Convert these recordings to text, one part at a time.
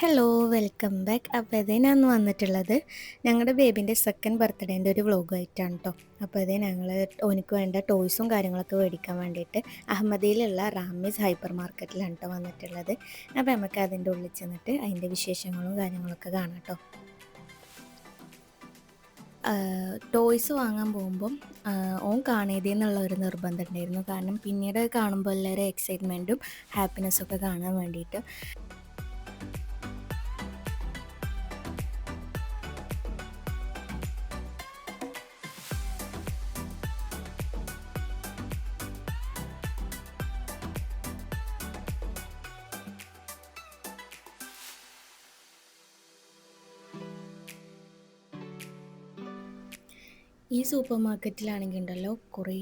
Hello, welcome back. അപ്പോൾ ഞാൻ ഇന്ന് വന്നിട്ടുള്ളത് ഞങ്ങളുടെ ബേബിൻ്റെ സെക്കൻഡ് ബർത്ത്ഡേൻ്റെ ഒരു വ്ളോഗായിട്ടാണ് കേട്ടോ. അപ്പോൾ ഞങ്ങൾ ഓനിക്ക് വേണ്ട ടോയ്സും കാര്യങ്ങളൊക്കെ മേടിക്കാൻ വേണ്ടിയിട്ട് അഹമ്മദിയിലുള്ള റാമീസ് ഹൈപ്പർ മാർക്കറ്റിലാണ് കേട്ടോ വന്നിട്ടുള്ളത്. അപ്പോൾ നമുക്ക് അതിൻ്റെ ഉള്ളിൽ ചെന്നിട്ട് അതിൻ്റെ വിശേഷങ്ങളും കാര്യങ്ങളൊക്കെ കാണാം കേട്ടോ. ടോയ്സ് വാങ്ങാൻ പോകുമ്പം ഓൻ കാണേതിയെന്നുള്ള ഒരു നിർബന്ധം ഉണ്ടായിരുന്നു. കാരണം പിന്നീട് കാണുമ്പോൾ എല്ലാവരും എക്സൈറ്റ്മെൻറ്റും ഹാപ്പിനെസ്സൊക്കെ കാണാൻ വേണ്ടിയിട്ട്. ഈ സൂപ്പർ മാർക്കറ്റിലാണെങ്കിൽ ഉണ്ടല്ലോ കുറേ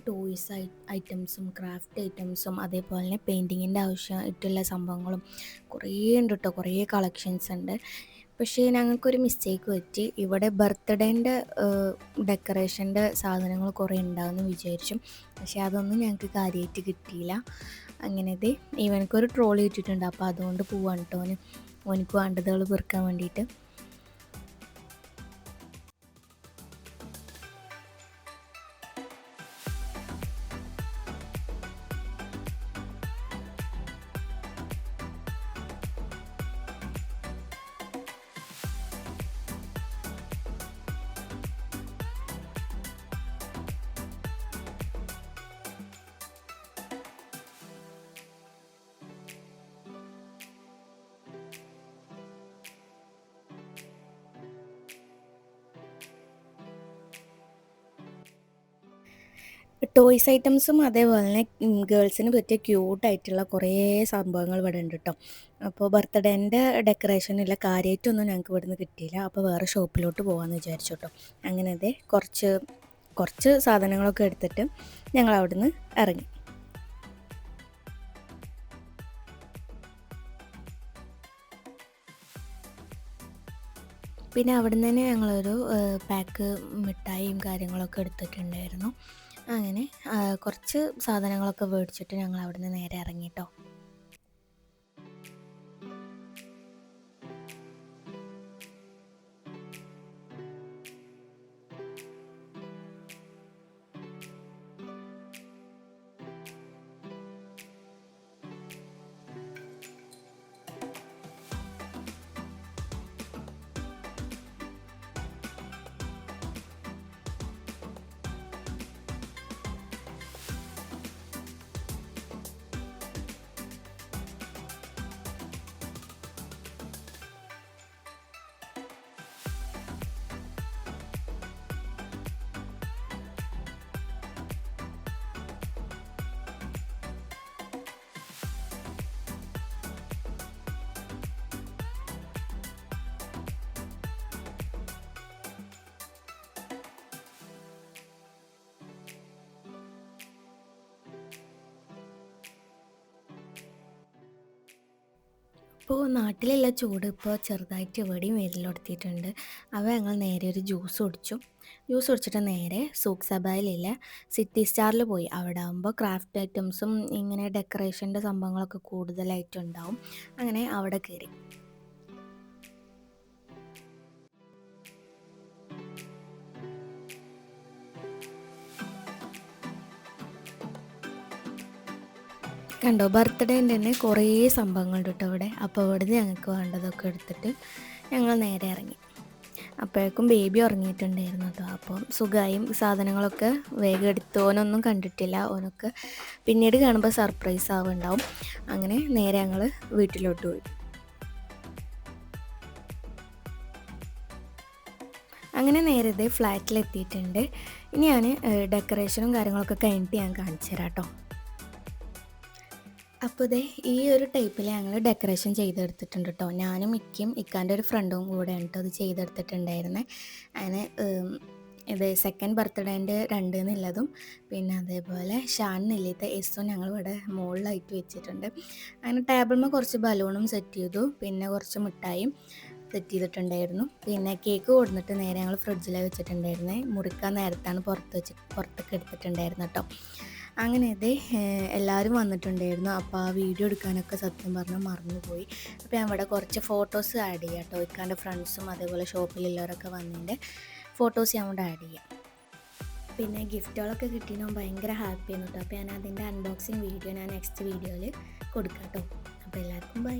ടോയ്സ് ഐറ്റംസും ക്രാഫ്റ്റ് ഐറ്റംസും അതേപോലെ തന്നെ പെയിൻറ്റിങ്ങിൻ്റെ ആവശ്യമായിട്ടുള്ള സംഭവങ്ങളും കുറേ ഉണ്ട് കേട്ടോ. കുറേ കളക്ഷൻസ് ഉണ്ട്. പക്ഷേ ഞങ്ങൾക്കൊരു മിസ്റ്റേക്ക് പറ്റി. ഇവിടെ ബർത്ത്ഡേൻ്റെ ഡെക്കറേഷൻ്റെ സാധനങ്ങൾ കുറേ ഉണ്ടാകുമെന്ന് വിചാരിച്ചു. പക്ഷേ അതൊന്നും ഞങ്ങൾക്ക് കാര്യമായിട്ട് കിട്ടിയില്ല. അങ്ങനത്തെ ഇവനക്കൊരു ട്രോളി ഇട്ടിട്ടുണ്ട്. അപ്പോൾ അതുകൊണ്ട് പോവാണ് കേട്ടോ ഓനിക്ക് വേണ്ടതുകൾ പെറുക്കാൻ വേണ്ടിയിട്ട്. ടോയ്സ് ഐറ്റംസും അതേപോലെ തന്നെ ഗേൾസിന് പറ്റിയ ക്യൂട്ടായിട്ടുള്ള കുറേ സംഭവങ്ങൾ ഇവിടെ ഉണ്ട് കേട്ടോ. അപ്പോൾ ബർത്ത്ഡേൻ്റെ ഡെക്കറേഷനുള്ള കാര്യമായിട്ടൊന്നും ഞങ്ങൾക്ക് ഇവിടുന്ന് കിട്ടിയില്ല. അപ്പോൾ വേറെ ഷോപ്പിലോട്ട് പോകാമെന്ന് വിചാരിച്ചു കേട്ടോ. അങ്ങനെ കുറച്ച് സാധനങ്ങളൊക്കെ എടുത്തിട്ട് ഞങ്ങൾ അവിടുന്ന് ഇറങ്ങി. പിന്നെ അവിടുന്ന് തന്നെ ഞങ്ങളൊരു പാക്ക് മിഠായിയും കാര്യങ്ങളൊക്കെ എടുത്തിട്ടുണ്ടായിരുന്നു. അങ്ങനെ കുറച്ച് സാധനങ്ങളൊക്കെ മേടിച്ചിട്ട് ഞങ്ങൾ അവിടുന്ന് നേരെ ഇറങ്ങി കേട്ടോ. ഇപ്പോൾ നാട്ടിലുള്ള ചൂട് ഇപ്പോൾ ചെറുതായിട്ട് എവിടെയും വെയിലൊടുത്തിയിട്ടുണ്ട്. അപ്പോൾ ഞങ്ങൾ നേരെ ഒരു ജ്യൂസ് കുടിച്ചിട്ട് നേരെ സൂക്ക് സബായിലുള്ള സിറ്റി സ്റ്റാറിൽ പോയി. അവിടെ ആകുമ്പോൾ ക്രാഫ്റ്റ് ഐറ്റംസും ഇങ്ങനെ ഡെക്കറേഷൻ്റെ സംഭവങ്ങളൊക്കെ കൂടുതലായിട്ടുണ്ടാവും. അങ്ങനെ അവിടെ കയറി. കണ്ടോ, ബർത്ത്ഡേൻ്റെ തന്നെ കുറേ സംഭവങ്ങളുണ്ട് കേട്ടോ ഇവിടെ. അപ്പോൾ ഇവിടുന്ന് ഞങ്ങൾക്ക് വേണ്ടതൊക്കെ എടുത്തിട്ട് ഞങ്ങൾ നേരെ ഇറങ്ങി. അപ്പോഴേക്കും ബേബി ഉറങ്ങിയിട്ടുണ്ടായിരുന്നു കേട്ടോ. അപ്പം സുഖമായും സാധനങ്ങളൊക്കെ വേഗം എടുത്തു. ഓനൊന്നും കണ്ടിട്ടില്ല. ഓനൊക്കെ പിന്നീട് കാണുമ്പോൾ സർപ്രൈസ് ആവുന്നുണ്ടാവും. അങ്ങനെ നേരെ ഞങ്ങൾ വീട്ടിലോട്ട് പോയി. അങ്ങനെ നേരെ ഫ്ലാറ്റിലെത്തിയിട്ടുണ്ട്. ഇനി ഞാൻ ഡെക്കറേഷനും കാര്യങ്ങളൊക്കെ കഴിഞ്ഞിട്ട് ഞാൻ കാണിച്ചു തരാം കേട്ടോ. അപ്പോൾ ഈ ഒരു ടൈപ്പിൽ ഞങ്ങൾ ഡെക്കറേഷൻ ചെയ്തെടുത്തിട്ടുണ്ട് കേട്ടോ. ഞാനും ഇക്കാൻ്റെ ഒരു ഫ്രണ്ടും കൂടെയാണ് കേട്ടോ അത് ചെയ്തെടുത്തിട്ടുണ്ടായിരുന്നത്. അതിന് ഇത് സെക്കൻഡ് ബർത്ത്ഡേൻ്റെ 2 എന്നുള്ളതും പിന്നെ അതേപോലെ ഷാനിലിത്തെ എസ്സും ഞങ്ങൾ ഇവിടെ മുകളിലായിട്ട് വെച്ചിട്ടുണ്ട്. അങ്ങനെ ടേബിളിൽ കുറച്ച് ബലൂണും സെറ്റ് ചെയ്തു. പിന്നെ കുറച്ച് മിഠായും സെറ്റ് ചെയ്തിട്ടുണ്ടായിരുന്നു. പിന്നെ കേക്ക് കൊടുത്തിട്ട് നേരെ ഞങ്ങൾ ഫ്രിഡ്ജിൽ വെച്ചിട്ടുണ്ടായിരുന്നത്. മുറിക്കാൻ നേരത്താണ് പുറത്തേക്ക് എടുത്തിട്ടുണ്ടായിരുന്നു കേട്ടോ. അങ്ങനെ ഇതേ എല്ലാവരും വന്നിട്ടുണ്ടായിരുന്നു. അപ്പോൾ ആ വീഡിയോ എടുക്കാനൊക്കെ സത്യം പറഞ്ഞാൽ മറന്നുപോയി. അപ്പോൾ ഞാൻ ഇവിടെ കുറച്ച് ഫോട്ടോസ് ആഡ് ചെയ്യാം കേട്ടോ. ഇക്കാൻ്റെ ഫ്രണ്ട്സും അതേപോലെ ഷോപ്പിലുള്ളവരൊക്കെ വന്നതിൻ്റെ ഫോട്ടോസ് ഞാൻ ഇവിടെ ആഡ് ചെയ്യാം. പിന്നെ ഗിഫ്റ്റുകളൊക്കെ കിട്ടിയതിനും ഭയങ്കര ഹാപ്പി ആയിരുന്നു കേട്ടോ. അപ്പോൾ ഞാൻ അതിൻ്റെ അൺബോക്സിങ് വീഡിയോ ഞാൻ നെക്സ്റ്റ് വീഡിയോയിൽ കൊടുക്കാം കേട്ടോ. അപ്പോൾ എല്ലാവർക്കും ബൈ.